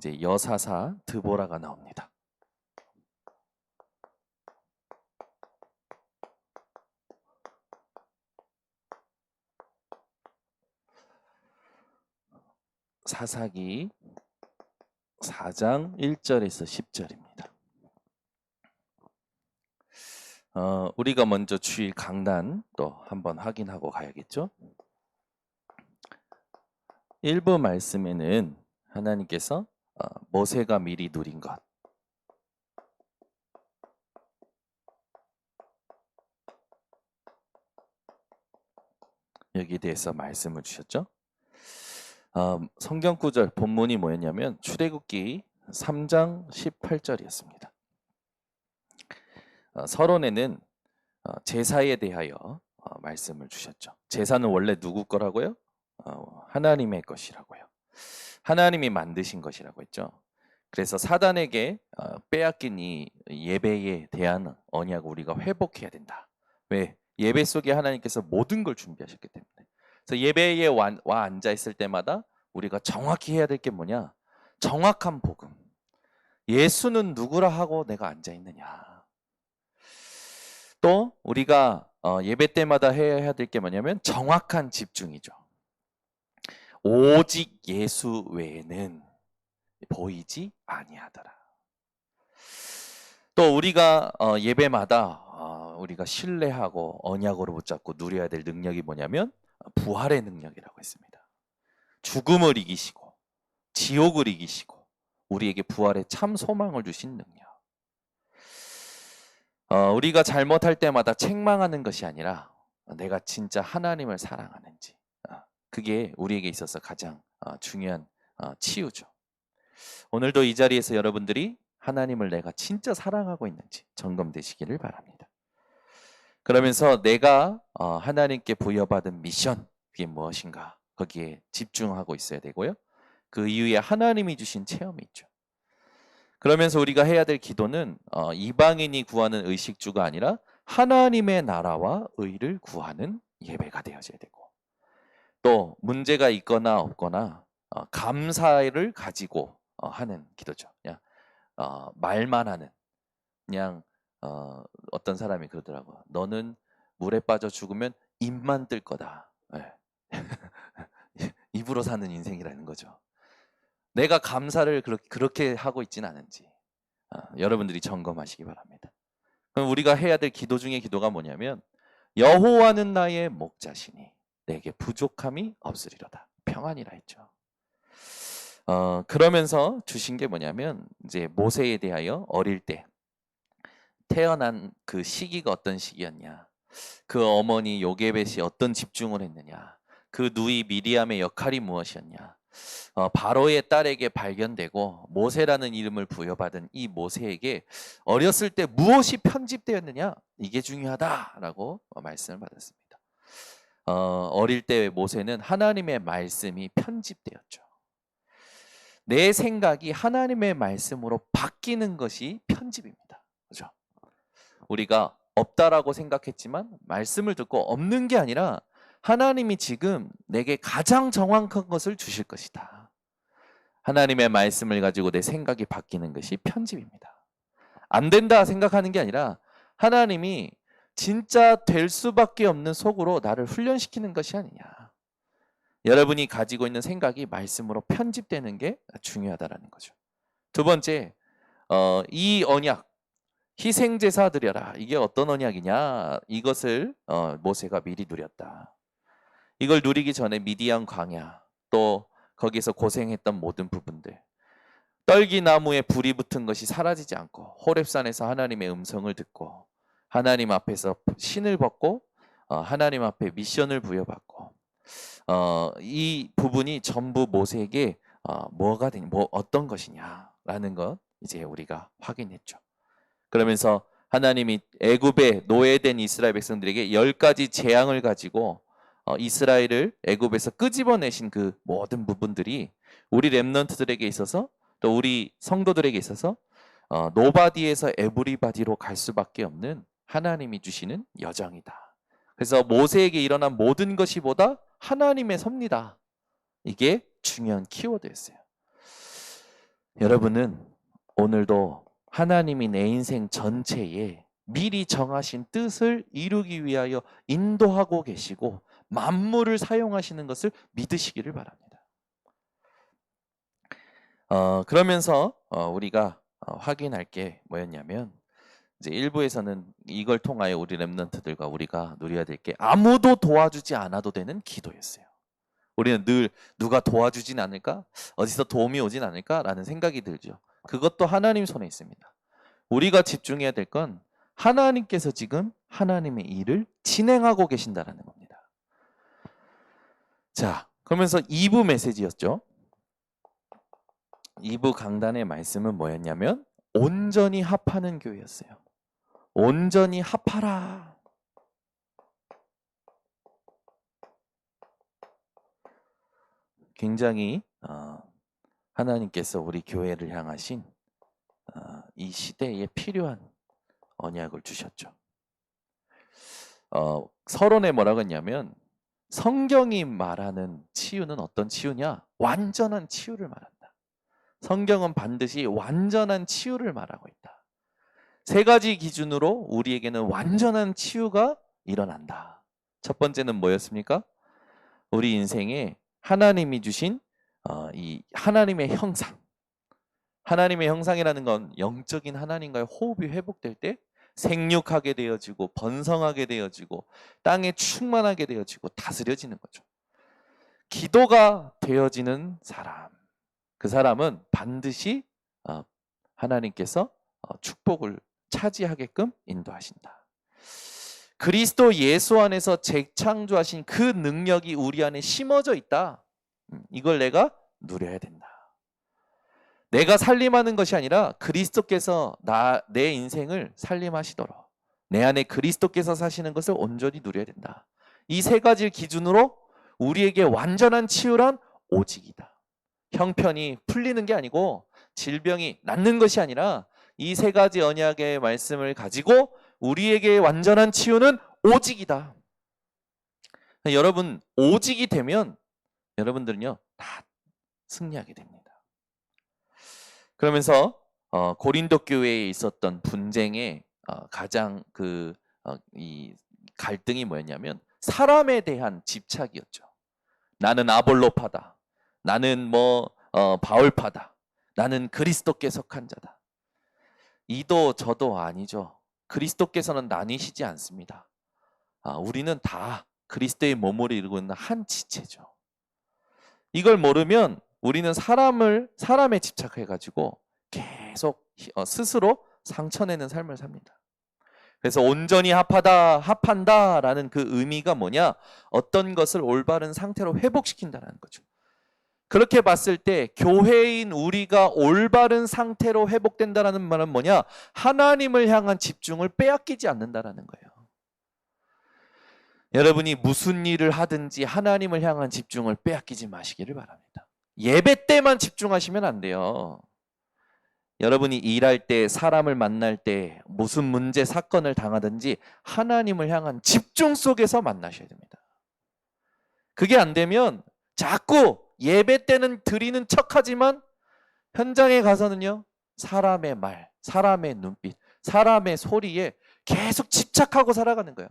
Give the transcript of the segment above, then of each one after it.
이제 여사사 드보라가 나옵니다. 사사기 4장 1절에서 10절입니다. 우리가 먼저 주일 강단 또 한번 확인하고 가야겠죠? 1부 말씀에는 하나님께서 모세가 미리 누린 것, 여기에 대해서 말씀을 주셨죠? 성경 구절 본문이 뭐였냐면 출애굽기 3장 18절이었습니다. 서론에는 제사에 대하여 말씀을 주셨죠. 제사는 원래 누구 거라고요? 하나님의 것이라고요. 하나님이 만드신 것이라고 했죠. 그래서 사단에게 빼앗긴 이 예배에 대한 언약을 우리가 회복해야 된다. 왜? 예배 속에 하나님께서 모든 걸 준비하셨기 때문에. 그래서 예배에 와 앉아 있을 때마다 우리가 정확히 해야 될 게 뭐냐? 정확한 복음. 예수는 누구라 하고 내가 앉아 있느냐. 또 우리가 예배 때마다 해야 될 게 뭐냐면 정확한 집중이죠. 오직 예수 외에는 보이지 아니하더라. 또 우리가 예배마다 우리가 신뢰하고 언약으로 붙잡고 누려야 될 능력이 뭐냐면 부활의 능력이라고 했습니다. 죽음을 이기시고 지옥을 이기시고 우리에게 부활의 참 소망을 주신 능력. 우리가 잘못할 때마다 책망하는 것이 아니라 내가 진짜 하나님을 사랑하는지, 그게 우리에게 있어서 가장 중요한 치유죠. 오늘도 이 자리에서 여러분들이 하나님을 내가 진짜 사랑하고 있는지 점검되시기를 바랍니다. 그러면서 내가 하나님께 부여받은 미션, 그게 무엇인가, 거기에 집중하고 있어야 되고요. 그 이후에 하나님이 주신 체험이 있죠. 그러면서 우리가 해야 될 기도는 이방인이 구하는 의식주가 아니라 하나님의 나라와 의를 구하는 예배가 되어져야 되고, 또 문제가 있거나 없거나 감사를 가지고 하는 기도죠. 그냥 말만 하는, 그냥 어떤 사람이 그러더라고요. 너는 물에 빠져 죽으면 입만 뜰 거다. 네. 입으로 사는 인생이라는 거죠. 내가 감사를 그렇게 하고 있지는 않은지 여러분들이 점검하시기 바랍니다. 그럼 우리가 해야 될 기도 중에 기도가 뭐냐면 여호와는 나의 목자시니 내게 부족함이 없으리로다. 평안이라 했죠. 그러면서 주신 게 뭐냐면 이제 모세에 대하여 어릴 때 태어난 그 시기가 어떤 시기였냐, 그 어머니 요게벳이 어떤 집중을 했느냐, 그 누이 미리암의 역할이 무엇이었냐, 바로의 딸에게 발견되고 모세라는 이름을 부여받은 이 모세에게 어렸을 때 무엇이 편집되었느냐, 이게 중요하다라고 말씀을 받았습니다. 어릴 때 모세는 하나님의 말씀이 편집되었죠. 내 생각이 하나님의 말씀으로 바뀌는 것이 편집입니다. 그죠? 우리가 없다라고 생각했지만 말씀을 듣고 없는 게 아니라 하나님이 지금 내게 가장 정확한 것을 주실 것이다. 하나님의 말씀을 가지고 내 생각이 바뀌는 것이 편집입니다. 안 된다 생각하는 게 아니라 하나님이 진짜 될 수밖에 없는 속으로 나를 훈련시키는 것이 아니냐. 여러분이 가지고 있는 생각이 말씀으로 편집되는 게 중요하다는 거죠. 두 번째, 이 언약, 희생제사 드려라. 이게 어떤 언약이냐? 이것을 모세가 미리 누렸다. 이걸 누리기 전에 미디안 광야, 또 거기서 고생했던 모든 부분들, 떨기나무에 불이 붙은 것이 사라지지 않고 호렙산에서 하나님의 음성을 듣고 하나님 앞에서 신을 벗고 하나님 앞에 미션을 부여받고, 이 부분이 전부 모세에게 뭐가 되냐, 어떤 것이냐라는 것 이제 우리가 확인했죠. 그러면서 하나님이 애굽에 노예된 이스라엘 백성들에게 10가지 재앙을 가지고 이스라엘을 애굽에서 끄집어내신 그 모든 부분들이 우리 렘넌트들에게 있어서, 또 우리 성도들에게 있어서 노바디에서 에브리바디로 갈 수밖에 없는 하나님이 주시는 여정이다. 그래서 모세에게 일어난 모든 것이 보다 하나님의 섭니다. 이게 중요한 키워드였어요. 여러분은 오늘도 하나님이 내 인생 전체에 미리 정하신 뜻을 이루기 위하여 인도하고 계시고 만물을 사용하시는 것을 믿으시기를 바랍니다. 그러면서 우리가 확인할 게 뭐였냐면, 이제 1부에서는 이걸 통하여 우리 렘넌트들과 우리가 누려야 될 게 아무도 도와주지 않아도 되는 기도였어요. 우리는 늘 누가 도와주진 않을까? 어디서 도움이 오진 않을까? 라는 생각이 들죠. 그것도 하나님 손에 있습니다. 우리가 집중해야 될 건 하나님께서 지금 하나님의 일을 진행하고 계신다라는 겁니다. 자, 그러면서 2부 메시지였죠. 2부 강단의 말씀은 뭐였냐면 온전히 합하는 교회였어요. 온전히 합하라. 굉장히 하나님께서 우리 교회를 향하신 이 시대에 필요한 언약을 주셨죠. 서론에 뭐라고 했냐면 성경이 말하는 치유는 어떤 치유냐? 완전한 치유를 말한다. 성경은 반드시 완전한 치유를 말하고 있다. 세 가지 기준으로 우리에게는 완전한 치유가 일어난다. 첫 번째는 뭐였습니까? 우리 인생에 하나님이 주신 이 하나님의 형상. 하나님의 형상이라는 건 영적인 하나님과의 호흡이 회복될 때 생육하게 되어지고 번성하게 되어지고 땅에 충만하게 되어지고 다스려지는 거죠. 기도가 되어지는 사람, 그 사람은 반드시 하나님께서 축복을 차지하게끔 인도하신다. 그리스도 예수 안에서 재창조하신 그 능력이 우리 안에 심어져 있다. 이걸 내가 누려야 된다. 내가 살림하는 것이 아니라 그리스도께서 내 인생을 살림하시도록 내 안에 그리스도께서 사시는 것을 온전히 누려야 된다. 이 세 가지를 기준으로 우리에게 완전한 치유란 오직이다. 형편이 풀리는 게 아니고 질병이 낫는 것이 아니라 이 세 가지 언약의 말씀을 가지고 우리에게 완전한 치유는 오직이다. 여러분, 오직이 되면 여러분들은요 다 승리하게 됩니다. 그러면서 고린도 교회에 있었던 분쟁의 가장 이 갈등이 뭐였냐면 사람에 대한 집착이었죠. 나는 아볼로파다. 나는 바울파다. 나는 그리스도께 속한 자다. 이도 저도 아니죠. 그리스도께서는 나뉘시지 않습니다. 우리는 다 그리스도의 몸을 이루고 있는 한 지체죠. 이걸 모르면 우리는 사람에 집착해가지고 계속 스스로 상처내는 삶을 삽니다. 그래서 온전히 합한다라는 그 의미가 뭐냐? 어떤 것을 올바른 상태로 회복시킨다는 거죠. 그렇게 봤을 때 교회인 우리가 올바른 상태로 회복된다는 말은 뭐냐? 하나님을 향한 집중을 빼앗기지 않는다는 거예요. 여러분이 무슨 일을 하든지 하나님을 향한 집중을 빼앗기지 마시기를 바랍니다. 예배 때만 집중하시면 안 돼요. 여러분이 일할 때, 사람을 만날 때, 무슨 문제, 사건을 당하든지 하나님을 향한 집중 속에서 만나셔야 됩니다. 그게 안 되면 자꾸 예배 때는 드리는 척하지만 현장에 가서는요, 사람의 말, 사람의 눈빛, 사람의 소리에 계속 집착하고 살아가는 거야.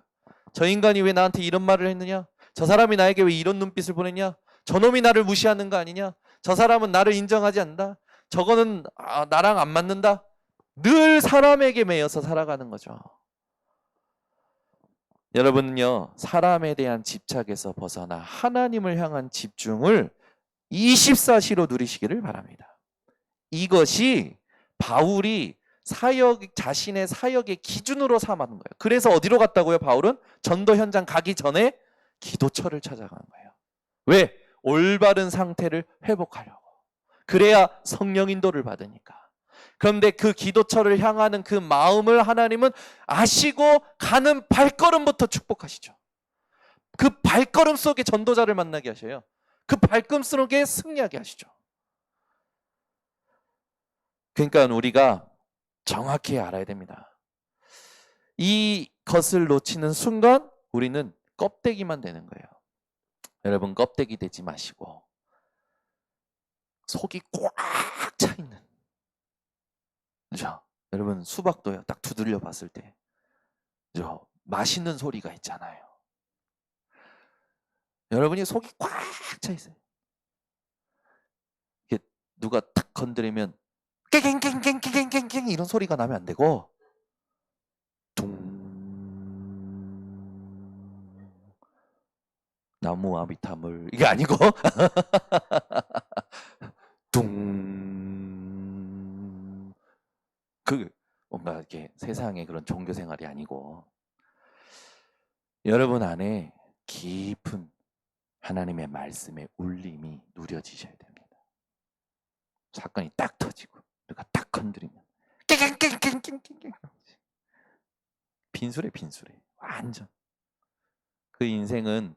저 인간이 왜 나한테 이런 말을 했느냐? 저 사람이 나에게 왜 이런 눈빛을 보냈냐? 저놈이 나를 무시하는 거 아니냐? 저 사람은 나를 인정하지 않는다? 저거는 나랑 안 맞는다? 늘 사람에게 매여서 살아가는 거죠. 여러분은요, 사람에 대한 집착에서 벗어나 하나님을 향한 집중을 24시로 누리시기를 바랍니다. 이것이 바울이 자신의 사역의 기준으로 삼았는 거예요. 그래서 어디로 갔다고요? 바울은 전도 현장 가기 전에 기도처를 찾아간 거예요. 왜? 올바른 상태를 회복하려고. 그래야 성령 인도를 받으니까. 그런데 그 기도처를 향하는 그 마음을 하나님은 아시고 가는 발걸음부터 축복하시죠. 그 발걸음 속에 전도자를 만나게 하셔요. 그 발걸음 속에 승리하게 하시죠. 그러니까 우리가 정확히 알아야 됩니다. 이것을 놓치는 순간 우리는 껍데기만 되는 거예요. 여러분, 껍데기 되지 마시고 속이 꽉 차 있는 자, 여러분 수박도요. 딱 두들려 봤을 때 맛있는 소리가 있잖아요. 여러분이 속이 꽉 차 있어요. 이게 누가 탁 건드리면 깽깽깽깽깽깽깽 이런 소리가 나면 안 되고 둥 나무 아비타물 이게 아니고 둥 뭔가 이렇게 세상의 그런 종교 생활이 아니고 여러분 안에 깊은 하나님의 말씀의 울림이 누려지셔야 됩니다. 사건이 딱 터지고 누가 딱 건드리면 깽깽깽깽깽깽 빈수레 완전 그 인생은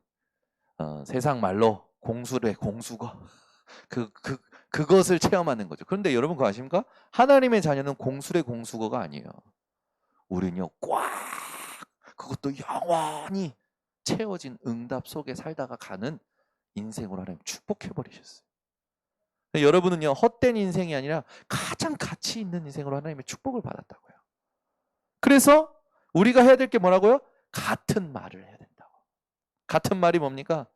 세상 말로 공수래 공수거 그것을 체험하는 거죠. 그런데 여러분 그거 아십니까? 하나님의 자녀는 공수래 공수거가 아니에요. 우리는요 꽉 그것도 영원히 채워진 응답 속에 살다가 가는 인생으로 하나님 축복해 버리셨어요. 여러분은요 헛된 인생이 아니라 가장 가치 있는 인생으로 하나님의 축복을 받았다고요. 그래서 우리가 해야 될 게 뭐라고요? 같은 말을 해야 된다고. 같은 말이 뭡니까?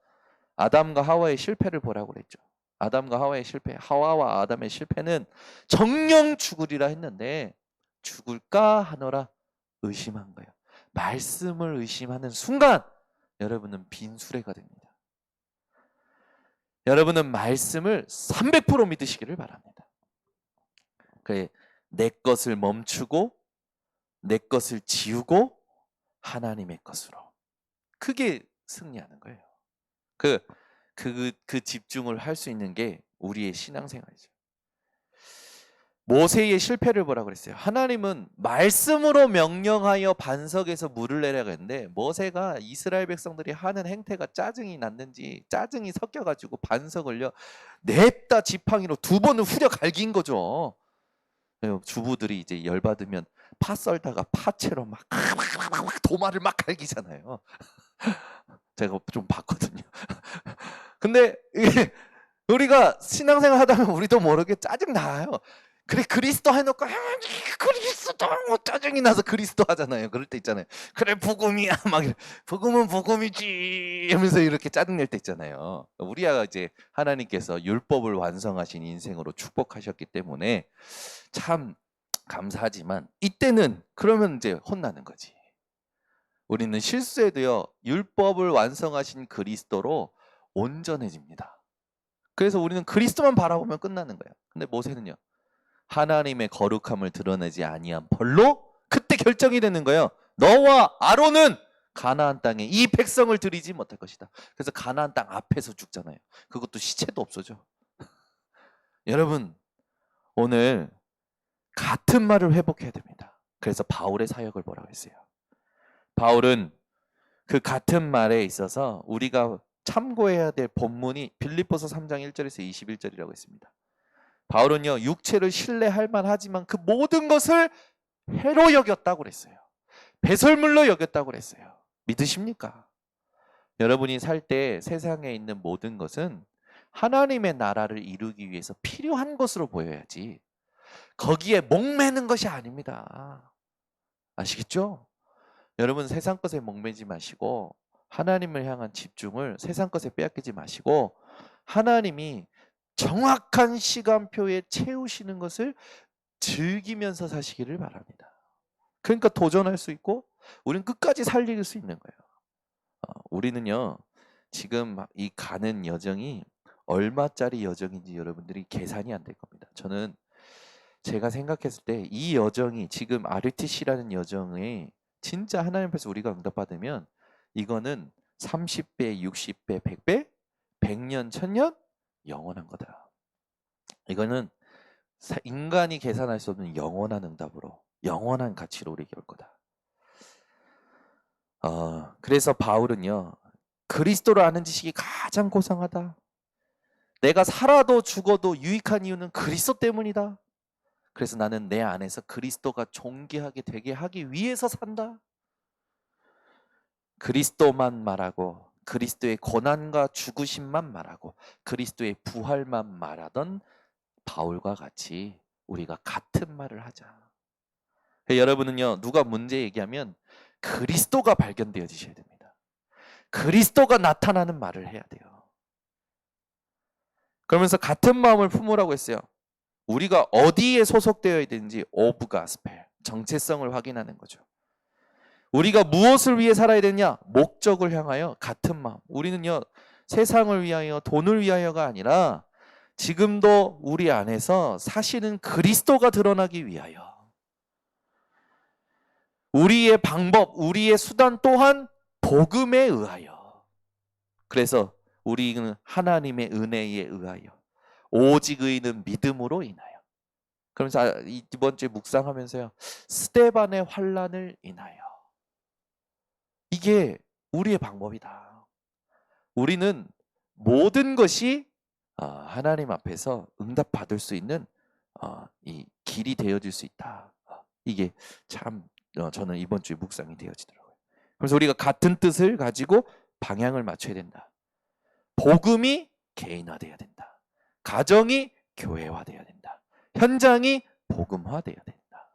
아담과 하와의 실패를 보라고 그랬죠. 아담과 하와의 실패, 하와와 아담의 실패는 정령 죽으리라 했는데 죽을까 하노라 의심한 거예요. 말씀을 의심하는 순간 여러분은 빈수레가 됩니다. 여러분은 말씀을 300% 믿으시기를 바랍니다. 그래, 내 것을 멈추고 내 것을 지우고 하나님의 것으로. 그게 승리하는 거예요. 그 집중을 할 수 있는 게 우리의 신앙생활이죠. 모세의 실패를 보라 그랬어요. 하나님은 말씀으로 명령하여 반석에서 물을 내라고 했는데 모세가 이스라엘 백성들이 하는 행태가 짜증이 났는지 짜증이 섞여가지고 반석을요 냅다 지팡이로 2번을 후려 갈긴 거죠. 주부들이 이제 열받으면 파 썰다가 파채로 막 도마를 막 갈기잖아요. 제가 좀 봤거든요. 근데 이게 우리가 신앙생활 하다 보면 우리도 모르게 짜증 나요. 그래 그리스도 해놓고 그리스도 짜증이 나서 그리스도 하잖아요. 그럴 때 있잖아요. 그래 복음이야 막 복음은 복음이지 하면서 이렇게 짜증 낼 때 있잖아요. 우리가 이제 하나님께서 율법을 완성하신 인생으로 축복하셨기 때문에 참 감사하지만 이때는 그러면 이제 혼나는 거지. 우리는 실수해도요 율법을 완성하신 그리스도로 온전해집니다. 그래서 우리는 그리스도만 바라보면 끝나는 거예요. 근데 모세는요 하나님의 거룩함을 드러내지 아니한 벌로 그때 결정이 되는 거예요. 너와 아론은 가나안 땅에 이 백성을 들이지 못할 것이다. 그래서 가나안 땅 앞에서 죽잖아요. 그것도 시체도 없어져. 여러분 오늘 같은 말을 회복해야 됩니다. 그래서 바울의 사역을 뭐라고 했어요? 바울은 그 같은 말에 있어서 우리가 참고해야 될 본문이 빌립보서 3장 1절에서 21절이라고 했습니다. 바울은요 육체를 신뢰할 만하지만 그 모든 것을 해로 여겼다고 그랬어요. 배설물로 여겼다고 그랬어요. 믿으십니까? 여러분이 살 때 세상에 있는 모든 것은 하나님의 나라를 이루기 위해서 필요한 것으로 보여야지 거기에 목매는 것이 아닙니다. 아시겠죠? 여러분 세상 것에 목매지 마시고 하나님을 향한 집중을 세상 것에 빼앗기지 마시고 하나님이 정확한 시간표에 채우시는 것을 즐기면서 사시기를 바랍니다. 그러니까 도전할 수 있고 우리는 끝까지 살릴 수 있는 거예요. 우리는요 지금 이 가는 여정이 얼마짜리 여정인지 여러분들이 계산이 안 될 겁니다. 저는 제가 생각했을 때 이 여정이 지금 RTC라는 여정에 진짜 하나님 앞에서 우리가 응답받으면 이거는 30배, 60배, 100배, 100년, 1000년 영원한 거다. 이거는 인간이 계산할 수 없는 영원한 응답으로 영원한 가치로 우리에게 올 거다. 그래서 바울은요 그리스도를 아는 지식이 가장 고상하다. 내가 살아도 죽어도 유익한 이유는 그리스도 때문이다. 그래서 나는 내 안에서 그리스도가 존귀하게 되게 하기 위해서 산다. 그리스도만 말하고 그리스도의 고난과 죽으심만 말하고 그리스도의 부활만 말하던 바울과 같이 우리가 같은 말을 하자. 여러분은요, 누가 문제 얘기하면 그리스도가 발견되어지셔야 됩니다. 그리스도가 나타나는 말을 해야 돼요. 그러면서 같은 마음을 품으라고 했어요. 우리가 어디에 소속되어야 되는지 오브 가스펠, 정체성을 확인하는 거죠. 우리가 무엇을 위해 살아야 되냐? 목적을 향하여 같은 마음. 우리는요, 세상을 위하여, 돈을 위하여가 아니라 지금도 우리 안에서 사실은 그리스도가 드러나기 위하여. 우리의 방법, 우리의 수단 또한 복음에 의하여. 그래서 우리는 하나님의 은혜에 의하여. 오직 의인은 믿음으로 인하여. 그러면서 이번 주에 묵상하면서요, 스데반의 환난을 인하여. 이게 우리의 방법이다. 우리는 모든 것이 하나님 앞에서 응답받을 수 있는 이 길이 되어질 수 있다. 이게 참 저는 이번 주에 묵상이 되어지더라고요. 그래서 우리가 같은 뜻을 가지고 방향을 맞춰야 된다. 복음이 개인화돼야 된다. 가정이 교회화돼야 된다. 현장이 복음화돼야 된다.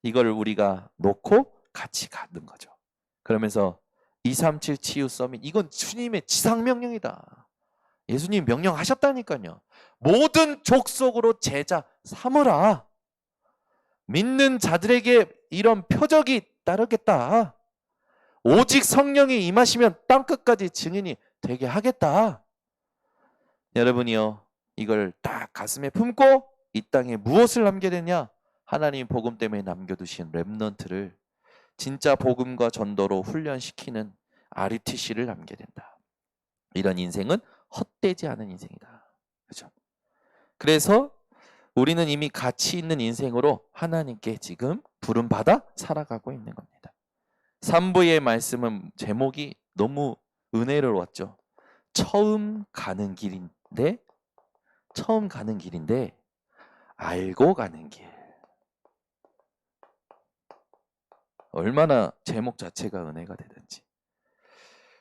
이걸 우리가 놓고 같이 가는 거죠. 그러면서 237 치유 서밋, 이건 주님의 지상명령이다. 예수님 명령하셨다니까요. 모든 족속으로 제자 삼으라. 믿는 자들에게 이런 표적이 따르겠다. 오직 성령이 임하시면 땅끝까지 증인이 되게 하겠다. 여러분이요, 이걸 딱 가슴에 품고 이 땅에 무엇을 남겨야 되냐? 하나님 복음 때문에 남겨두신 렘넌트를 진짜 복음과 전도로 훈련시키는 RUTC를 남겨야 된다. 이런 인생은 헛되지 않은 인생이다. 그렇죠? 그래서 우리는 이미 가치 있는 인생으로 하나님께 지금 부름받아 살아가고 있는 겁니다. 3부의 말씀은 제목이 너무 은혜로웠죠. 처음 가는 길인데 알고 가는 길. 얼마나 제목 자체가 은혜가 되든지.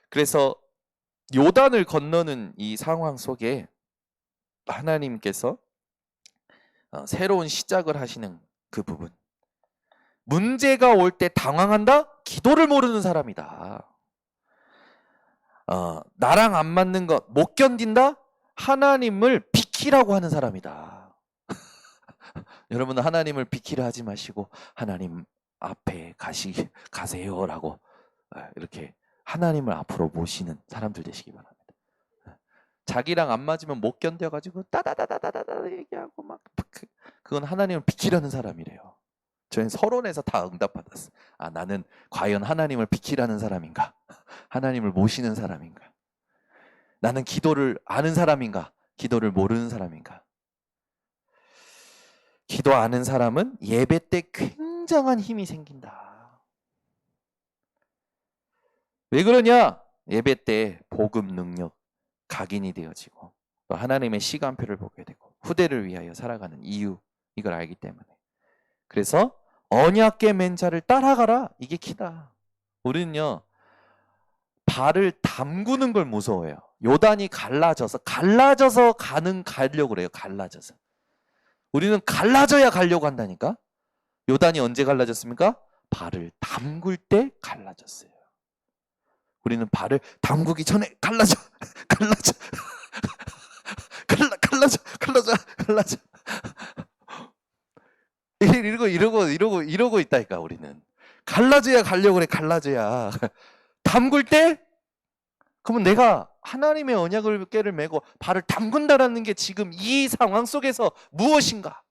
그래서 요단을 건너는 이 상황 속에 하나님께서 새로운 시작을 하시는 그 부분. 문제가 올 때 당황한다? 기도를 모르는 사람이다. 나랑 안 맞는 것 못 견딘다? 하나님을 비키라고 하는 사람이다. 여러분은 하나님을 비키라 하지 마시고 하나님 앞에 가세요라고 이렇게 하나님을 앞으로 모시는 사람들 되시기 바랍니다. 자기랑 안 맞으면 못 견뎌가지고 따다다다다다 얘기하고 막 그건 하나님을 비키라는 사람이래요. 저희는 서론에서 다 응답받았어요. 나는 과연 하나님을 비키라는 사람인가? 하나님을 모시는 사람인가? 나는 기도를 아는 사람인가? 기도를 모르는 사람인가? 기도 아는 사람은 예배 때 굉장한 힘이 생긴다. 왜 그러냐? 예배 때 복음 능력 각인이 되어지고 또 하나님의 시간표를 보게 되고 후대를 위하여 살아가는 이유, 이걸 알기 때문에. 그래서 언약궤 맨 자를 따라가라. 이게 키다. 우리는요, 발을 담그는 걸 무서워해요. 요단이 갈라져서 가려고 그래요. 갈라져서. 우리는 갈라져야 가려고 한다니까. 요단이 언제 갈라졌습니까? 발을 담글 때 갈라졌어요. 우리는 발을 담그기 전에 갈라져. 이러고 있다니까. 우리는 갈라져야 가려고 그래. 갈라져야. 담글 때 그러면 내가 하나님의 언약궤를 메고 발을 담근다라는 게 지금 이 상황 속에서 무엇인가?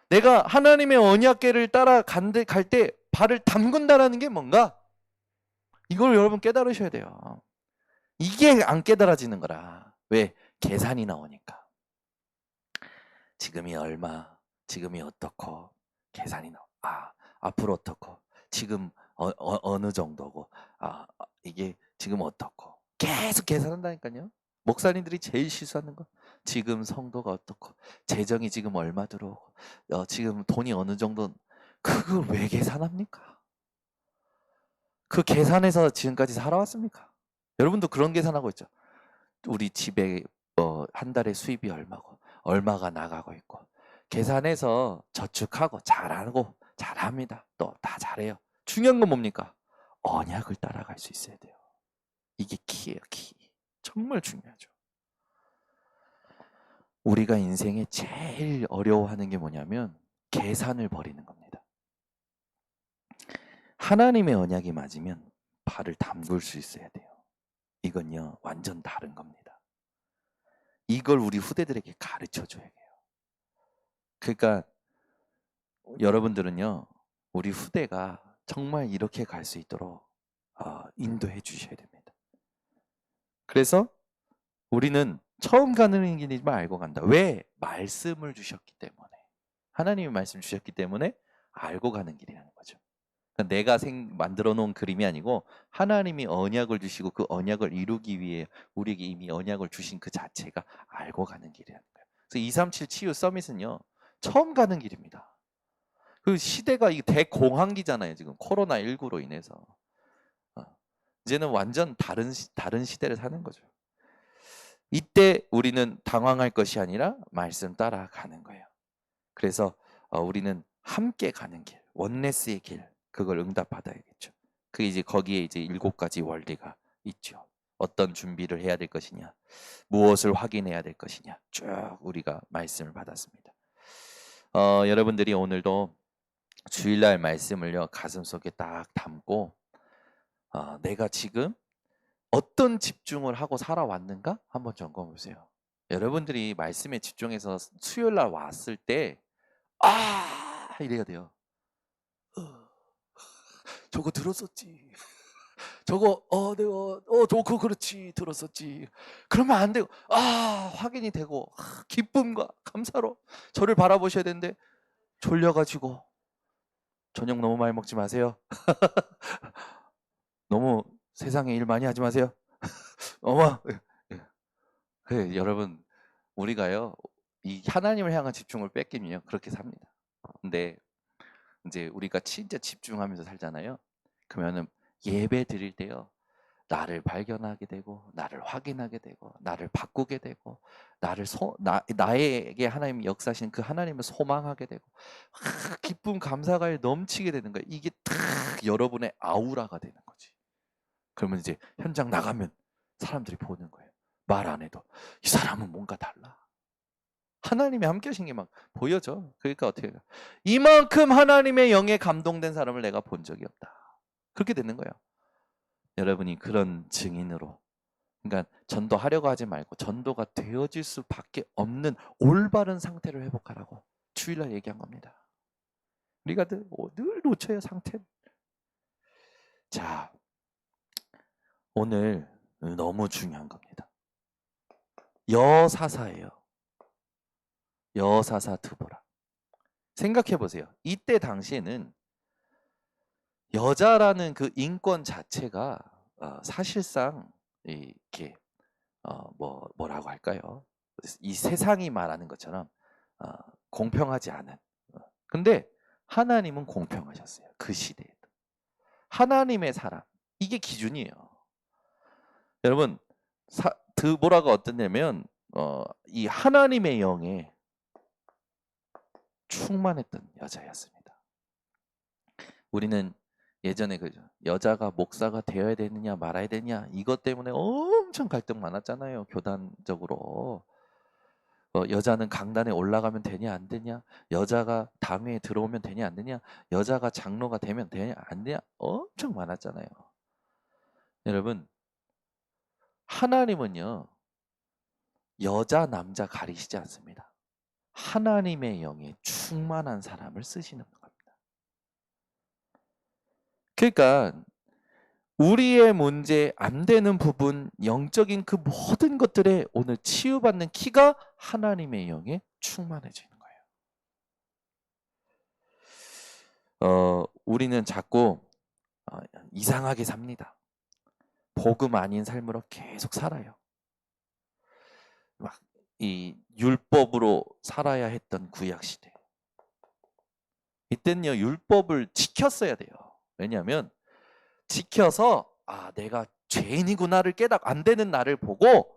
내가 하나님의 언약궤를 따라 갈 때 발을 담근다라는 게 뭔가? 이걸 여러분 깨달으셔야 돼요. 이게 안 깨달아지는 거라. 왜? 계산이 나오니까. 지금이 얼마, 지금이 어떻고, 계산이 나와. 앞으로 어떻고, 지금 어느 정도고, 이게 지금 어떻고. 계속 계산한다니까요. 목사님들이 제일 실수하는 거. 지금 성도가 어떻고, 재정이 지금 얼마 들어오고, 지금 돈이 어느 정도. 그걸 왜 계산합니까? 그 계산에서 지금까지 살아왔습니까? 여러분도 그런 계산하고 있죠. 우리 집에 한 달에 수입이 얼마고 얼마가 나가고 있고 계산해서 저축하고 잘하고 잘합니다. 또 다 잘해요. 중요한 건 뭡니까? 언약을 따라갈 수 있어야 돼요. 이게 키예요, 키. 정말 중요하죠. 우리가 인생에 제일 어려워하는 게 뭐냐면 계산을 버리는 겁니다. 하나님의 언약이 맞으면 발을 담글 수 있어야 돼요. 이건요, 완전 다른 겁니다. 이걸 우리 후대들에게 가르쳐 줘야 돼요. 그러니까 여러분들은요, 우리 후대가 정말 이렇게 갈 수 있도록 인도해 주셔야 됩니다. 그래서 우리는 처음 가는 길이지만 알고 간다. 왜? 말씀을 주셨기 때문에. 하나님이 말씀 주셨기 때문에 알고 가는 길이라는 거죠. 그러니까 내가 만들어 놓은 그림이 아니고 하나님이 언약을 주시고 그 언약을 이루기 위해 우리에게 이미 언약을 주신 그 자체가 알고 가는 길이라는 거예요. 그래서 237 치유 서밋은요, 처음 가는 길입니다. 그 시대가 이 대공황기잖아요. 지금 코로나19로 인해서. 이제는 완전 다른 시대를 사는 거죠. 이때 우리는 당황할 것이 아니라 말씀 따라가는 거예요. 그래서 우리는 함께 가는 길, 원네스의 길, 그걸 응답받아야겠죠. 그게 이제 거기에 이제 7가지 원리가 있죠. 어떤 준비를 해야 될 것이냐, 무엇을 확인해야 될 것이냐, 쭉 우리가 말씀을 받았습니다. 여러분들이 오늘도 주일날 말씀을요, 가슴속에 딱 담고 내가 지금 어떤 집중을 하고 살아왔는가 한번 점검해 보세요. 여러분들이 말씀에 집중해서 수요일날 왔을 때 이래야 돼요. 저거 들었었지. 저거 내가 저거 그렇지 들었었지. 그러면 안 되고 확인이 되고 기쁨과 감사로 저를 바라보셔야 되는데 졸려가지고 저녁 너무 많이 먹지 마세요. 너무 세상에 일 많이 하지 마세요. 어머. 그래, 여러분 우리가요 이 하나님을 향한 집중을 뺏기면요 그렇게 삽니다. 근데 이제 우리가 진짜 집중하면서 살잖아요. 그러면은 예배 드릴 때요 나를 발견하게 되고 나를 확인하게 되고 나를 바꾸게 되고 나에게 하나님이 역사하신 그 하나님을 소망하게 되고 기쁨 감사가 넘치게 되는 거예요. 이게 딱 여러분의 아우라가 되는 거지. 그러면 이제 현장 나가면 사람들이 보는 거예요. 말 안 해도 이 사람은 뭔가 달라. 하나님이 함께 하신 게 막 보여져. 그러니까 어떻게 해요? 이만큼 하나님의 영에 감동된 사람을 내가 본 적이 없다. 그렇게 되는 거예요. 여러분이 그런 증인으로, 그러니까 전도하려고 하지 말고 전도가 되어질 수밖에 없는 올바른 상태를 회복하라고 주일날 얘기한 겁니다. 우리가 늘 놓쳐요 상태를. 자, 오늘 너무 중요한 겁니다. 여사사예요. 여사사 드보라. 생각해 보세요. 이때 당시에는 여자라는 그 인권 자체가 사실상 이렇게 뭐라고 할까요? 이 세상이 말하는 것처럼 공평하지 않은. 근데 하나님은 공평하셨어요. 그 시대에도. 하나님의 사람. 이게 기준이에요. 여러분, 드보라가 어떠냐면 이 하나님의 영에 충만했던 여자였습니다. 우리는 예전에 그죠. 여자가 목사가 되어야 되느냐 말아야 되느냐 이것 때문에 엄청 갈등 많았잖아요. 교단적으로. 여자는 강단에 올라가면 되냐 안 되냐, 여자가 당회에 들어오면 되냐 안 되냐, 여자가 장로가 되면 되냐 안 되냐 엄청 많았잖아요. 여러분, 하나님은요 여자 남자 가리시지 않습니다. 하나님의 영에 충만한 사람을 쓰시는 겁니다. 그러니까 우리의 문제 안 되는 부분, 영적인 그 모든 것들에 오늘 치유받는 키가 하나님의 영에 충만해지는 거예요. 우리는 자꾸 이상하게 삽니다. 복음 아닌 삶으로 계속 살아요. 막 이 율법으로 살아야 했던 구약 시대. 이때는요 율법을 지켰어야 돼요. 왜냐하면 지켜서 내가 죄인이구나를 안 되는 나를 보고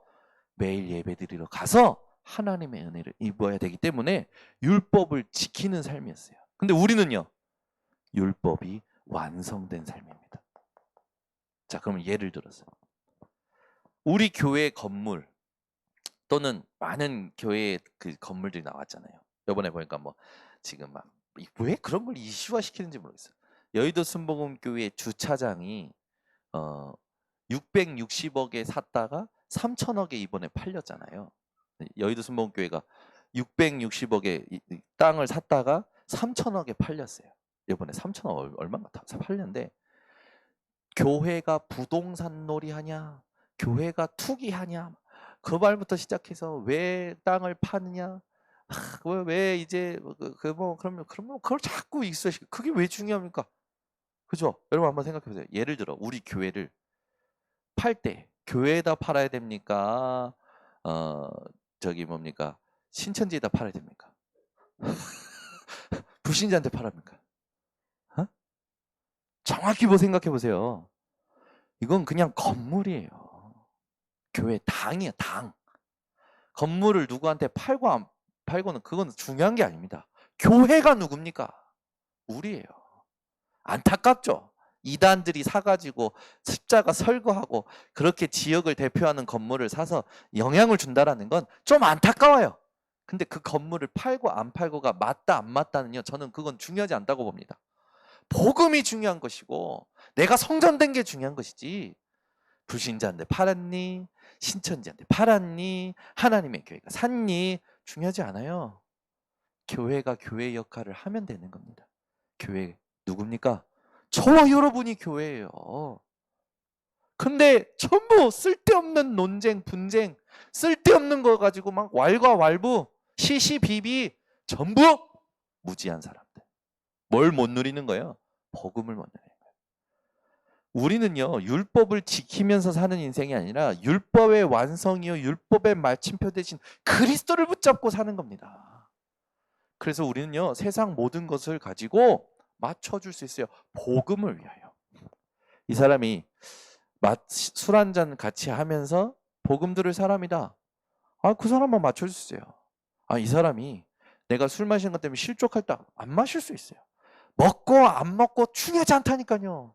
매일 예배드리러 가서 하나님의 은혜를 입어야 되기 때문에 율법을 지키는 삶이었어요. 근데 우리는요 율법이 완성된 삶입니다. 자, 그럼 예를 들어서 우리 교회 건물 또는 많은 교회 그 건물들이 나왔잖아요. 이번에 보니까 뭐 지금 막 왜 그런 걸 이슈화 시키는지 모르겠어요. 여의도 순복음교회 주차장이 660억에 샀다가 3천억에 이번에 팔렸잖아요. 여의도 순복음교회가 660억에 땅을 샀다가 3천억에 팔렸어요. 이번에 3천억 얼마가 다 팔렸는데, 교회가 부동산 놀이하냐, 교회가 투기하냐, 그 말부터 시작해서 왜 땅을 파느냐, 왜 이제 그러면 그걸 자꾸 익숙시, 그게 왜 중요합니까? 그죠? 여러분 한번 생각해 보세요. 예를 들어 우리 교회를 팔 때 교회에다 팔아야 됩니까? 어 저기 뭡니까? 신천지에다 팔아야 됩니까? 불신자한테 팔합니까? 어? 정확히 생각해 보세요. 이건 그냥 건물이에요. 교회 당이에요, 당. 건물을 누구한테 팔고 안 팔고는 그건 중요한 게 아닙니다. 교회가 누굽니까? 우리예요. 안타깝죠? 이단들이 사가지고 십자가 설거하고 그렇게 지역을 대표하는 건물을 사서 영향을 준다라는 건 좀 안타까워요. 근데 그 건물을 팔고 안 팔고가 맞다 안 맞다는요, 저는 그건 중요하지 않다고 봅니다. 복음이 중요한 것이고 내가 성전된 게 중요한 것이지, 불신자한테 팔았니, 신천지한테 팔았니, 하나님의 교회가 샀니, 중요하지 않아요. 교회가 교회 역할을 하면 되는 겁니다. 교회 누굽니까? 저와 여러분이 교회예요. 근데 전부 쓸데없는 논쟁, 분쟁, 쓸데없는 거 가지고 막 왈가왈부, 시시비비, 전부 무지한 사람들. 뭘 못 누리는 거예요? 복음을 못 누리는 거예요. 우리는요, 율법을 지키면서 사는 인생이 아니라 율법의 완성이요, 율법의 마침표 대신 그리스도를 붙잡고 사는 겁니다. 그래서 우리는요, 세상 모든 것을 가지고 맞춰줄 수 있어요. 복음을 위하여. 이 사람이 술 한 잔 같이 하면서 복음 들을 사람이다. 그 사람만 맞춰줄 수 있어요. 이 사람이 내가 술 마시는 것 때문에 실족했다. 안 마실 수 있어요. 먹고 안 먹고 중요하지 않다니까요.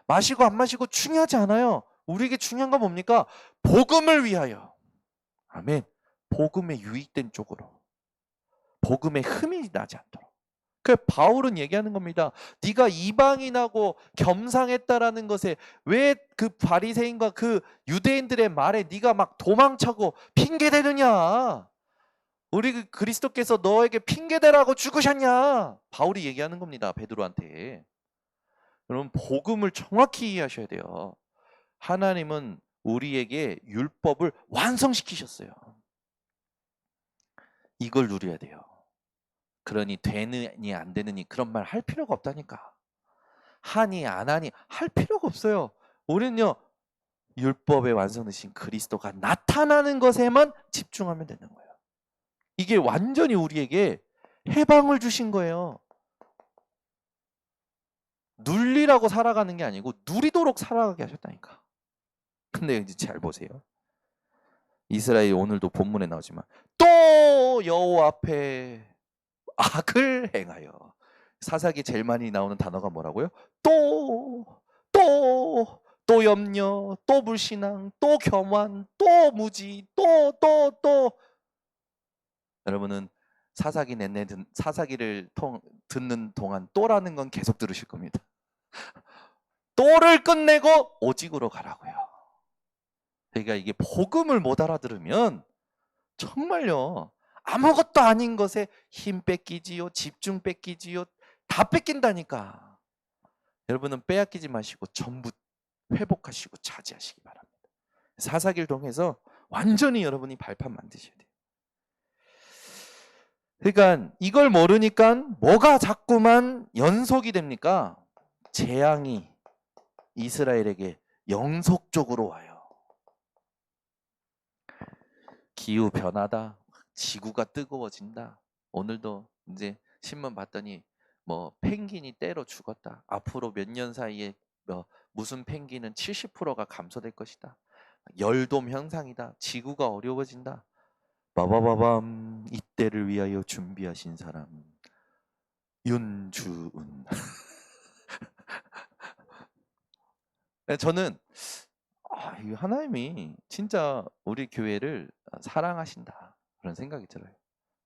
마시고 안 마시고 중요하지 않아요. 우리에게 중요한 건 뭡니까? 복음을 위하여. 아멘. 복음에 유익된 쪽으로. 복음에 흠이 나지 않도록. 그 바울은 얘기하는 겁니다. 네가 이방인하고 겸상했다라는 것에 왜 그 바리새인과 그 유대인들의 말에 네가 막 도망쳐고 핑계대느냐? 우리 그리스도께서 너에게 핑계대라고 죽으셨냐? 바울이 얘기하는 겁니다. 베드로한테. 여러분, 복음을 정확히 이해하셔야 돼요. 하나님은 우리에게 율법을 완성시키셨어요. 이걸 누려야 돼요. 그러니 되느니 안 되느니 그런 말 할 필요가 없다니까. 하니 안 하니 할 필요가 없어요. 우리는요, 율법의 완성되신 그리스도가 나타나는 것에만 집중하면 되는 거예요. 이게 완전히 우리에게 해방을 주신 거예요. 눌리라고 살아가는 게 아니고 누리도록 살아가게 하셨다니까. 근데 이제 잘 보세요. 이스라엘이 오늘도 본문에 나오지만 또 여호와 앞에 악을 행하여. 사사기 제일 많이 나오는 단어가 뭐라고요? 또 염려, 또 불신앙, 또 교만, 또 무지, 또. 여러분은 사사기를 듣는 동안 또라는 건 계속 들으실 겁니다. 또를 끝내고 오직으로 가라고요. 그러니까 이게 복음을 못 알아들으면 정말요, 아무것도 아닌 것에 힘 뺏기지요, 집중 뺏기지요, 다 뺏긴다니까. 여러분은 빼앗기지 마시고 전부 회복하시고 차지하시기 바랍니다. 사사기를 통해서 완전히 여러분이 발판 만드셔야 돼요. 그러니까 이걸 모르니까 뭐가 자꾸만 연속이 됩니까? 재앙이 이스라엘에게 영속적으로 와요. 기후 변화다, 지구가 뜨거워진다. 오늘도 이제 신문 봤더니 뭐 펭귄이 때로 죽었다. 앞으로 몇 년 사이에 무슨 펭귄은 70%가 감소될 것이다. 열돔 현상이다. 지구가 어려워진다. 빠바바밤, 이때를 위하여 준비하신 사람 윤주은. 저는 이 하나님이 진짜 우리 교회를 사랑하신다 그런 생각이 들어요.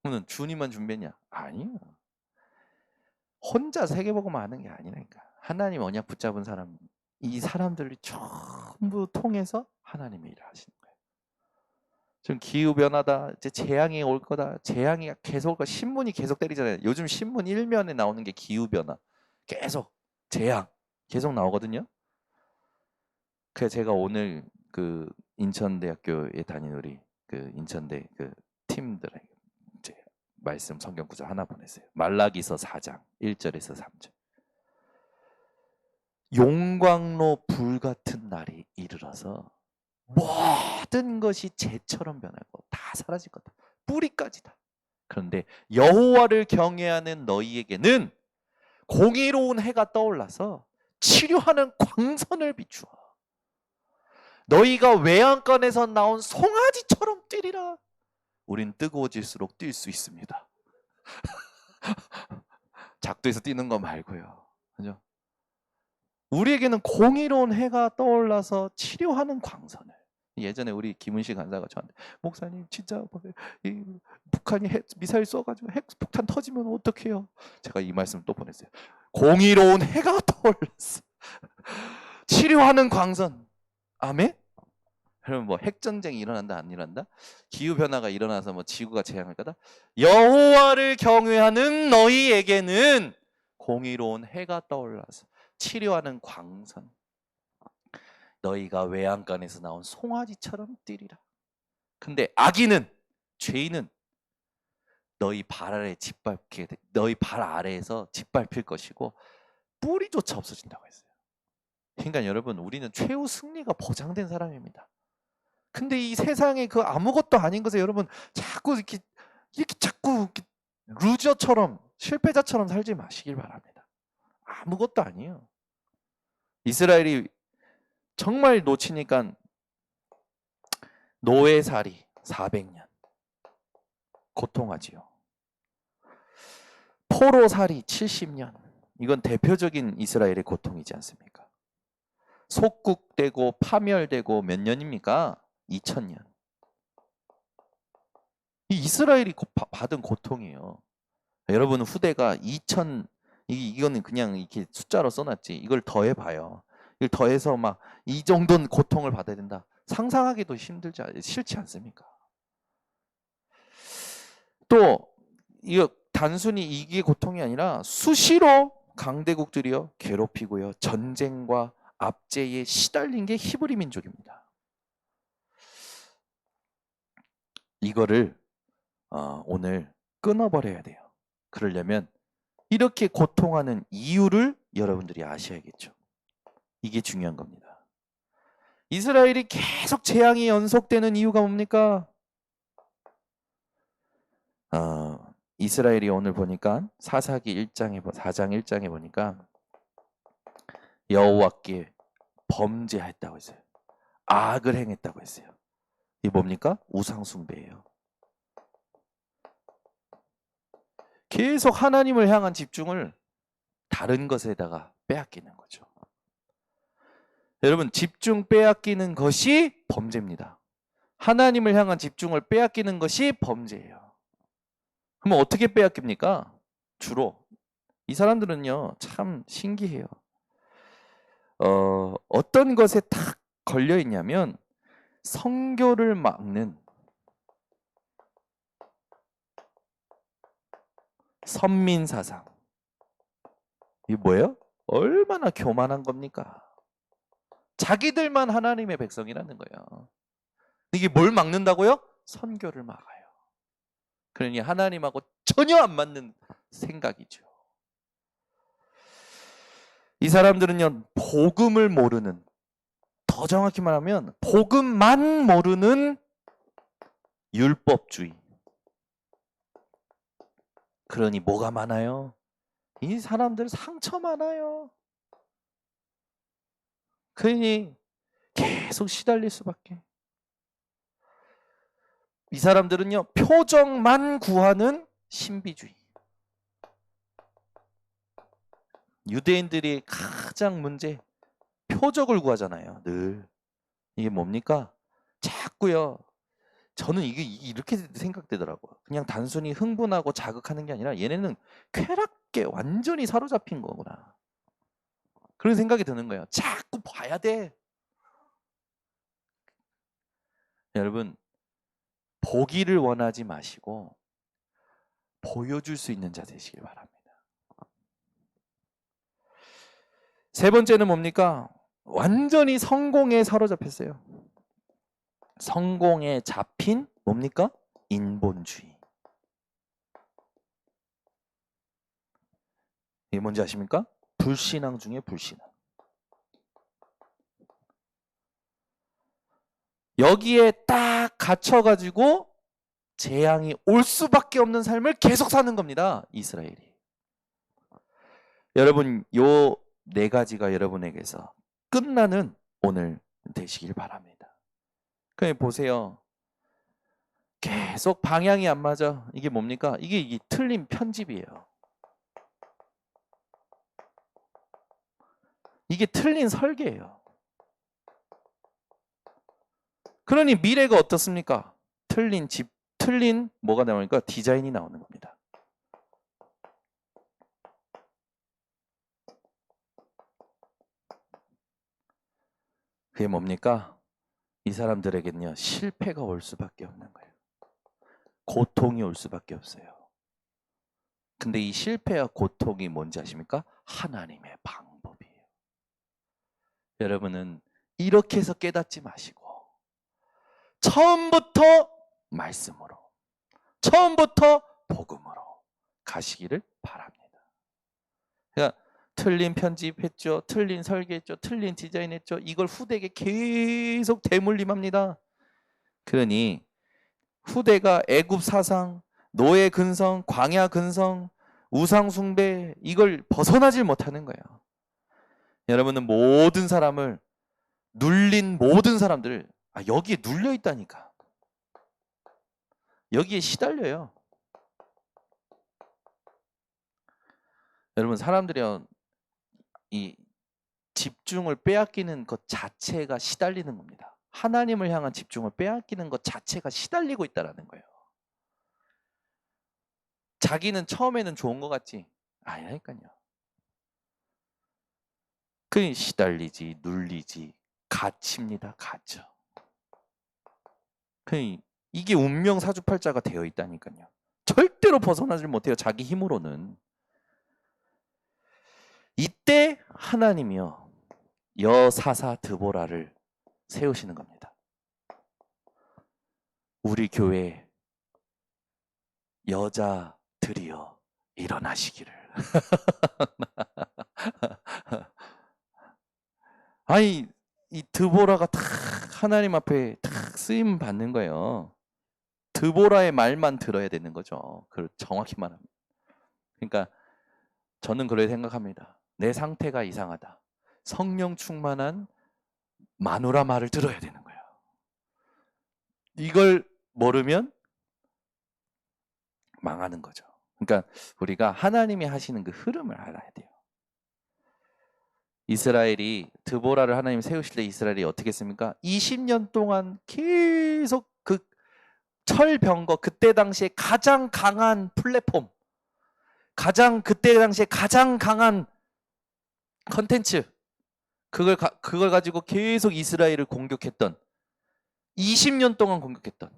그러면 주님만 준비했냐? 아니요. 혼자 세계복음만 하는 게 아니라니까. 하나님 언약 붙잡은 사람, 이 사람들이 전부 통해서 하나님의 일을 하시는 거예요. 지금 기후 변화다, 이제 재앙이 올 거다, 재앙이 계속 올 거다. 신문이 계속 때리잖아요. 요즘 신문 일면에 나오는 게 기후 변화, 계속 재앙 계속 나오거든요. 그래서 제가 오늘 그 인천대학교에 다니는 우리 그 인천대 그 팀들에게 이제 말씀 성경 구절 하나 보냈어요. 말라기서 4장 1절에서 3절. 용광로 불 같은 날이 이르러서 모든 것이 재처럼 변하고 다 사라질 거다. 뿌리까지 다. 그런데 여호와를 경외하는 너희에게는 공의로운 해가 떠올라서 치료하는 광선을 비추어 너희가 외양간에서 나온 송아지처럼 뛰리라. 우린 뜨거워질수록 뛸 수 있습니다. 작두에서 뛰는 거 말고요. 그죠? 우리에게는 공의로운 해가 떠올라서 치료하는 광선을. 예전에 우리 김은식 간사가 저한테 목사님 진짜 이 북한이 미사일 쏘가지고 핵폭탄 터지면 어떡해요? 제가 이 말씀 또 보냈어요. 공의로운 해가 떠올랐어. 치료하는 광선. 아멘? 그러면 뭐 핵전쟁이 일어난다 안 일어난다? 기후변화가 일어나서 뭐 지구가 재앙할 거다? 여호와를 경외하는 너희에게는 공의로운 해가 떠올라서 치료하는 광선. 너희가 외양간에서 나온 송아지처럼 뛰리라. 근데 악인은, 죄인은 너희 발 아래에서 짓밟힐 것이고 뿌리조차 없어진다고 했어요. 그러니까 여러분, 우리는 최후 승리가 보장된 사람입니다. 근데 이 세상에 그 아무것도 아닌 것에 여러분 자꾸 이렇게 루저처럼 실패자처럼 살지 마시길 바랍니다. 아무것도 아니에요. 이스라엘이 정말 놓치니까 노예살이 400년 고통하지요. 포로살이 70년. 이건 대표적인 이스라엘의 고통이지 않습니까? 속국되고 파멸되고 몇 년입니까? 2000년. 이 이스라엘이 받은 고통이에요. 여러분 후대가 2000, 이거는 그냥 이렇게 숫자로 써놨지. 이걸 더해봐요. 이걸 더해서 막 이 정도는 고통을 받아야 된다. 상상하기도 싫지 않습니까? 또 이거 단순히 이게 고통이 아니라 수시로 강대국들이요 괴롭히고요 전쟁과 압제에 시달린 게 히브리 민족입니다. 이거를 오늘 끊어버려야 돼요. 그러려면 이렇게 고통하는 이유를 여러분들이 아셔야겠죠. 이게 중요한 겁니다. 이스라엘이 계속 재앙이 연속되는 이유가 뭡니까? 이스라엘이 오늘 보니까 사사기 4장 1장에 보니까 여호와께 범죄했다고 했어요. 악을 행했다고 했어요. 이게 뭡니까? 우상숭배예요. 계속 하나님을 향한 집중을 다른 것에다가 빼앗기는 거죠. 여러분, 집중 빼앗기는 것이 범죄입니다. 하나님을 향한 집중을 빼앗기는 것이 범죄예요. 그럼 어떻게 빼앗깁니까? 주로 이 사람들은요 참 신기해요. 어떤 것에 딱 걸려 있냐면 선교를 막는 선민사상. 이게 뭐예요? 얼마나 교만한 겁니까? 자기들만 하나님의 백성이라는 거예요. 이게 뭘 막는다고요? 선교를 막아요. 그러니 하나님하고 전혀 안 맞는 생각이죠. 이 사람들은요 복음을 모르는, 더 정확히 말하면 복음만 모르는 율법주의. 그러니 뭐가 많아요? 이 사람들 상처 많아요. 그러니 계속 시달릴 수밖에. 이 사람들은요 표정만 구하는 신비주의. 유대인들이 가장 문제, 표적을 구하잖아요. 늘. 이게 뭡니까? 자꾸요. 저는 이게 이렇게 생각되더라고요. 그냥 단순히 흥분하고 자극하는 게 아니라 얘네는 쾌락에 완전히 사로잡힌 거구나. 그런 생각이 드는 거예요. 자꾸 봐야 돼. 여러분, 보기를 원하지 마시고 보여줄 수 있는 자 되시길 바랍니다. 세 번째는 뭡니까? 완전히 성공에 사로잡혔어요. 성공에 잡힌 뭡니까? 인본주의. 이게 뭔지 아십니까? 불신앙 중에 불신앙. 여기에 딱 갇혀가지고 재앙이 올 수밖에 없는 삶을 계속 사는 겁니다. 이스라엘이. 여러분, 요 네 가지가 여러분에게서 끝나는 오늘 되시길 바랍니다. 그냥 보세요. 계속 방향이 안 맞아. 이게 뭡니까? 이게 틀린 편집이에요. 이게 틀린 설계예요. 그러니 미래가 어떻습니까? 틀린 집, 틀린 뭐가 나오니까 디자인이 나오는 겁니다. 그게 뭡니까? 이 사람들에게는요, 실패가 올 수밖에 없는 거예요. 고통이 올 수밖에 없어요. 근데 이 실패와 고통이 뭔지 아십니까? 하나님의 방법이에요. 여러분은 이렇게 해서 깨닫지 마시고 처음부터 말씀으로, 처음부터 복음으로 가시기를 바랍니다. 그러니까 틀린 편집했죠, 틀린 설계했죠, 틀린 디자인했죠. 이걸 후대에게 계속 대물림합니다. 그러니 후대가 애굽 사상, 노예 근성, 광야 근성, 우상 숭배 이걸 벗어나질 못하는 거예요. 여러분은 모든 사람을 눌린 모든 사람들을 여기에 눌려 있다니까. 여기에 시달려요. 여러분 사람들이요, 이 집중을 빼앗기는 것 자체가 시달리는 겁니다. 하나님을 향한 집중을 빼앗기는 것 자체가 시달리고 있다라는 거예요. 자기는 처음에는 좋은 것 같지? 아니라니까요. 그 시달리지, 눌리지, 갇힙니다. 갇혀. 그 이게 운명 사주팔자가 되어 있다니까요. 절대로 벗어나질 못해요. 자기 힘으로는. 이때 하나님이요, 여사사 드보라를 세우시는 겁니다. 우리 교회 여자들이여 일어나시기를. 아니 이 드보라가 탁 하나님 앞에 탁 쓰임 받는 거예요. 드보라의 말만 들어야 되는 거죠. 그 정확히 말하면. 그러니까 저는 그렇게 생각합니다. 내 상태가 이상하다. 성령 충만한 마누라 말을 들어야 되는 거예요. 이걸 모르면 망하는 거죠. 그러니까 우리가 하나님이 하시는 그 흐름을 알아야 돼요. 이스라엘이 드보라를 하나님 세우실 때 이스라엘이 어떻게 했습니까? 20년 동안 계속 그 철병거, 그때 당시에 가장 강한 플랫폼, 그때 당시에 가장 강한 컨텐츠, 그걸 가지고 계속 이스라엘을 공격했던, 20년 동안 공격했던,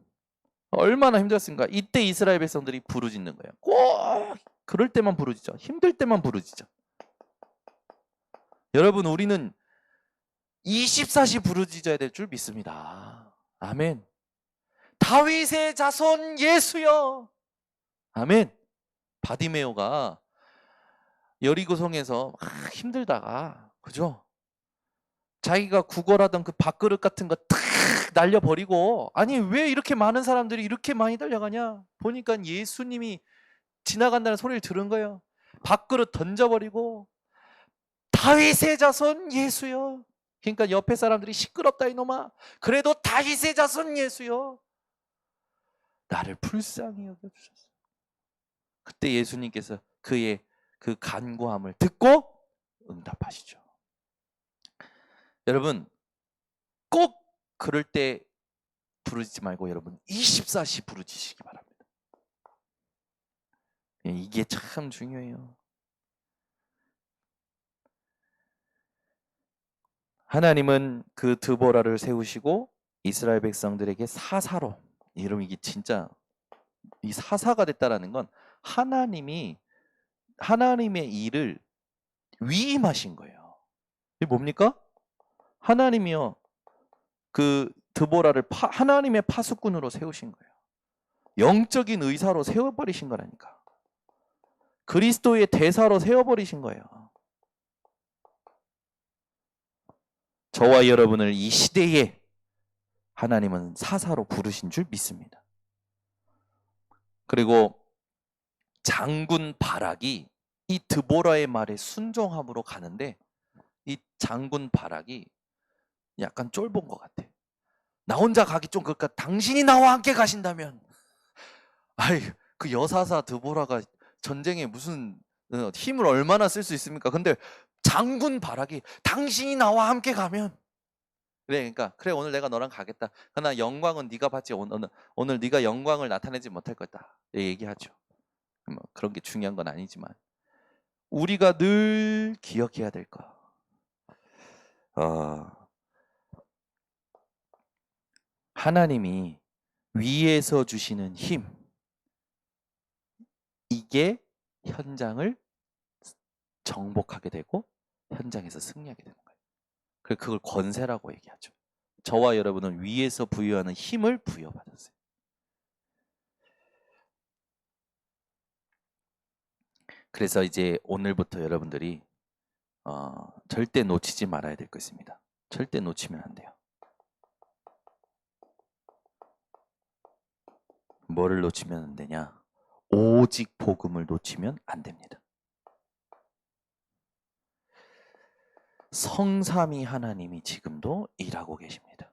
얼마나 힘들었습니까? 이때 이스라엘 백성들이 부르짖는 거예요. 꼭 그럴 때만 부르짖죠. 힘들 때만 부르짖죠. 여러분, 우리는 24시 부르짖어야 될 줄 믿습니다. 아멘. 다윗의 자손 예수여. 아멘. 바디메오가 여리고성에서 막 힘들다가, 그죠? 자기가 구걸하던 그 밥그릇 같은 거 탁 날려버리고, 아니 왜 이렇게 많은 사람들이 이렇게 많이 달려가냐? 보니까 예수님이 지나간다는 소리를 들은 거예요. 밥그릇 던져버리고 다윗의 자손 예수여. 그러니까 옆에 사람들이 시끄럽다 이놈아. 그래도 다윗의 자손 예수여. 나를 불쌍히 여겨주셨어. 그때 예수님께서 그의 그 간구함을 듣고 응답하시죠. 여러분 꼭 그럴 때 부르지 말고 여러분 24시 부르짖으시기 바랍니다. 이게 참 중요해요. 하나님은 그 드보라를 세우시고 이스라엘 백성들에게 사사로, 여러분 이게 진짜 이 사사가 됐다라는 건 하나님의 일을 위임하신 거예요. 이게 뭡니까? 하나님이요 그 드보라를 하나님의 파수꾼으로 세우신 거예요. 영적인 의사로 세워버리신 거라니까. 그리스도의 대사로 세워버리신 거예요. 저와 여러분을 이 시대에 하나님은 사사로 부르신 줄 믿습니다. 그리고 장군 바락이 이 드보라의 말에 순종함으로 가는데 이 장군 바락이 약간 쫄본 것 같아. 나 혼자 가기 좀 그럴까? 당신이 나와 함께 가신다면. 아이, 그 여사사 드보라가 전쟁에 무슨 힘을 얼마나 쓸 수 있습니까? 근데 장군 바락이 당신이 나와 함께 가면 그래, 그러니까 그래 오늘 내가 너랑 가겠다. 그러나 영광은 네가 받지 오늘 네가 영광을 나타내지 못할 거다. 얘기하죠. 뭐 그런 게 중요한 건 아니지만 우리가 늘 기억해야 될 거. 하나님이 위에서 주시는 힘, 이게 현장을 정복하게 되고 현장에서 승리하게 되는 거예요. 그래서 그걸 권세라고 얘기하죠. 저와 여러분은 위에서 부여하는 힘을 부여받았어요. 그래서 이제 오늘부터 여러분들이 절대 놓치지 말아야 될 것입니다. 절대 놓치면 안 돼요. 뭐를 놓치면 안 되냐? 오직 복음을 놓치면 안 됩니다. 성삼위 하나님이 지금도 일하고 계십니다.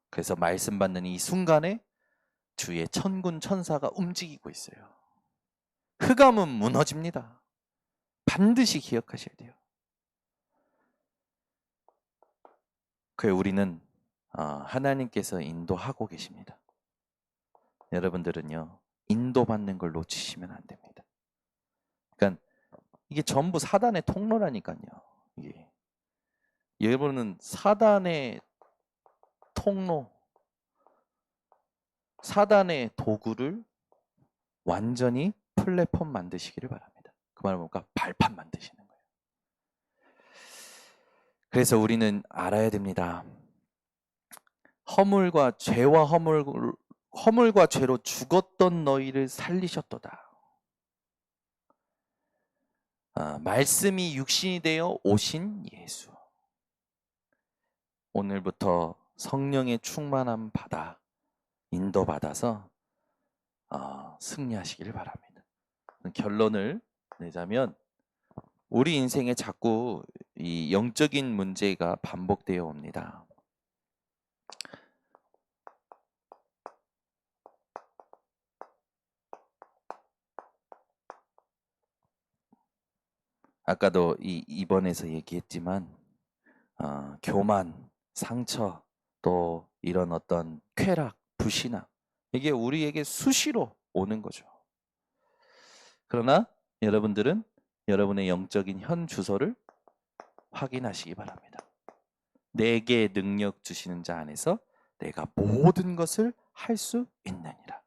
그래서 말씀 받는 이 순간에 주의 천군 천사가 움직이고 있어요. 흑암은 무너집니다. 반드시 기억하셔야 돼요. 그래 우리는 하나님께서 인도하고 계십니다. 여러분들은요 인도받는 걸 놓치시면 안 됩니다. 그러니까 이게 전부 사단의 통로라니까요. 이게 여러분은 사단의 통로, 사단의 도구를 완전히 플랫폼 만드시기를 바랍니다. 그 말은 뭔가 발판 만드시는 거예요. 그래서 우리는 알아야 됩니다. 허물과 죄로 죽었던 너희를 살리셨도다. 말씀이 육신이 되어 오신 예수. 오늘부터 성령의 충만함 받아 인도받아서 승리하시기를 바랍니다. 결론을 내자면 우리 인생에 자꾸 이 영적인 문제가 반복되어 옵니다. 아까도 이번에서 얘기했지만 교만, 상처, 또 이런 어떤 쾌락, 불신앙 이게 우리에게 수시로 오는 거죠. 그러나 여러분들은 여러분의 영적인 현 주소를 확인하시기 바랍니다. 내게 능력 주시는 자 안에서 내가 모든 것을 할 수 있느니라.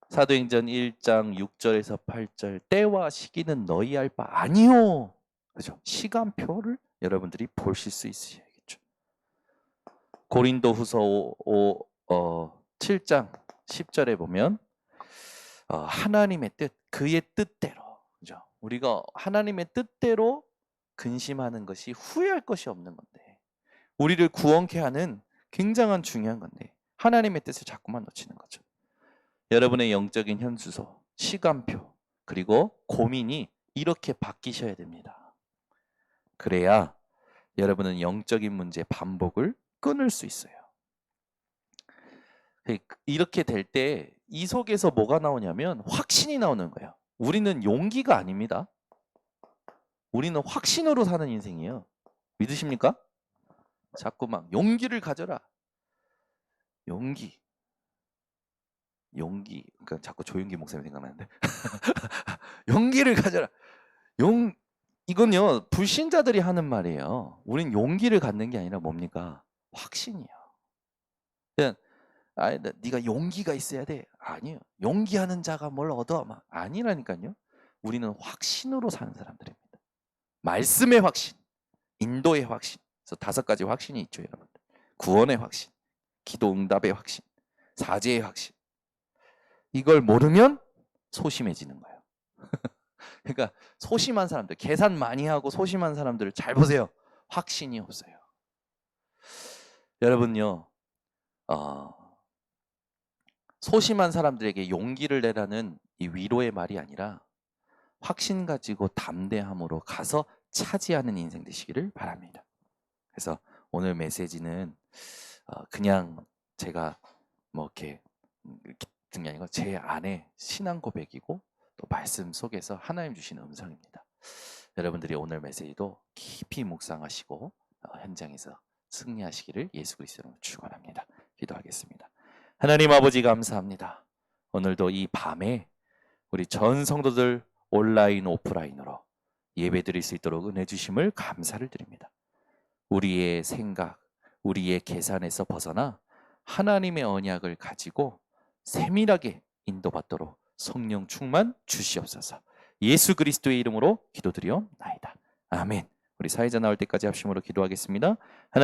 사도행전 1장 6절에서 8절 때와 시기는 너희 알 바 아니요. 그죠? 시간표를 여러분들이 보실 수 있으셔야겠죠. 고린도후서 7장 10절에 보면 하나님의 뜻, 그의 뜻대로, 그죠? 우리가 하나님의 뜻대로 근심하는 것이 후회할 것이 없는 건데, 우리를 구원케 하는 굉장한 중요한 건데 하나님의 뜻을 자꾸만 놓치는 거죠. 여러분의 영적인 현주소, 시간표, 그리고 고민이 이렇게 바뀌셔야 됩니다. 그래야 여러분은 영적인 문제 반복을 끊을 수 있어요. 이렇게 될 때 이 속에서 뭐가 나오냐면 확신이 나오는 거예요. 우리는 용기가 아닙니다. 우리는 확신으로 사는 인생이에요. 믿으십니까? 자꾸 막 용기를 가져라. 용기. 그러니까 자꾸 조용기 목사님 생각나는데. 용기를 가져라. 이건요, 불신자들이 하는 말이에요. 우린 용기를 갖는 게 아니라 뭡니까? 확신이에요. 그냥 네가 용기가 있어야 돼. 아니요. 용기하는 자가 뭘 얻어? 막 아니라니까요. 우리는 확신으로 사는 사람들입니다. 말씀의 확신, 인도의 확신. 그래서 5가지 확신이 있죠, 여러분. 구원의 확신, 기도 응답의 확신, 사죄의 확신. 이걸 모르면 소심해지는 거예요. 그러니까 소심한 사람들, 계산 많이 하고 소심한 사람들을 잘 보세요. 확신이 없어요. 여러분요, 소심한 사람들에게 용기를 내라는 이 위로의 말이 아니라 확신 가지고 담대함으로 가서 차지하는 인생 되시기를 바랍니다. 그래서 오늘 메시지는 그냥 제가 뭐 이렇게 듣는 게 아니고 제 안에 신앙 고백이고 또 말씀 속에서 하나님 주신 음성입니다. 여러분들이 오늘 메시지도 깊이 묵상하시고 현장에서 승리하시기를 예수 그리스도로 축원합니다. 기도하겠습니다. 하나님 아버지 감사합니다. 오늘도 이 밤에 우리 전 성도들 온라인 오프라인으로 예배드릴 수 있도록 은혜 주심을 감사를 드립니다. 우리의 생각, 우리의 계산에서 벗어나 하나님의 언약을 가지고 세밀하게 인도받도록 성령 충만 주시옵소서. 예수 그리스도의 이름으로 기도드리옵나이다. 아멘. 우리 사회자 나올 때까지 합심으로 기도하겠습니다.